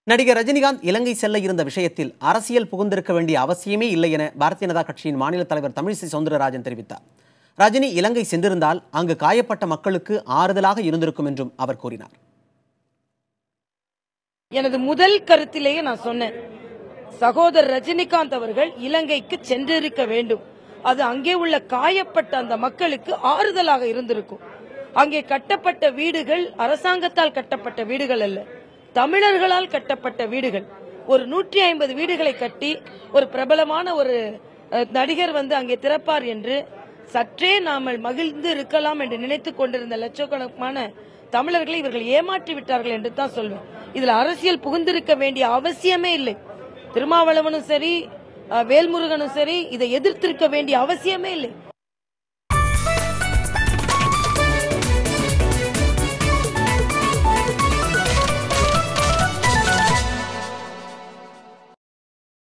நடிகர் ரஜினிகாந்த் இலங்கை செல்ல இருந்த விஷயத்தில் அரசியல் புகுந்திருக்க வேண்டிய அவசியமே இல்லை என பாரதிய ஜனதா கட்சியின் மாநில தலைவர் தமிழிசை சவுந்தரராஜன் தெரிவித்தார். ரஜினி இலங்கை சென்றிருந்தால் அங்கு காயப்பட்ட மக்களுக்கு ஆறுதலாக இருந்திருக்கும் என்றும் அவர் கூறினார். எனது முதல் கருத்திலேயே நான் சொன்னேன், சகோதரர் ரஜினிகாந்த் அவர்கள் இலங்கைக்கு சென்றிருக்க வேண்டும். அது அங்கே உள்ள காயப்பட்ட அந்த மக்களுக்கு ஆறுதலாக இருந்திருக்கும். அங்கே கட்டப்பட்ட வீடுகள் அரசாங்கத்தால் கட்டப்பட்ட வீடுகள் அல்ல, தமிழர்களால் கட்டப்பட்ட வீடுகள். ஒரு 150 வீடுகளை கட்டி ஒரு பிரபலமான ஒரு நடிகர் அங்கே திறப்பார் என்று சற்றே நாம மகிழ்ந்து இருக்கலாம் என்று நினைத்துக் கொண்டிருந்த லட்சக்கணக்கான தமிழர்களை இவர்கள் ஏமாற்றி விட்டார்கள் என்று தான் சொல்வேன். இதுல அரசியல் புகுந்திருக்க வேண்டிய அவசியமே இல்லை. திருமாவளவனும் சரி, வேல்முருகனும் சரி, இதை எதிர்த்திருக்க வேண்டிய அவசியமே இல்லை.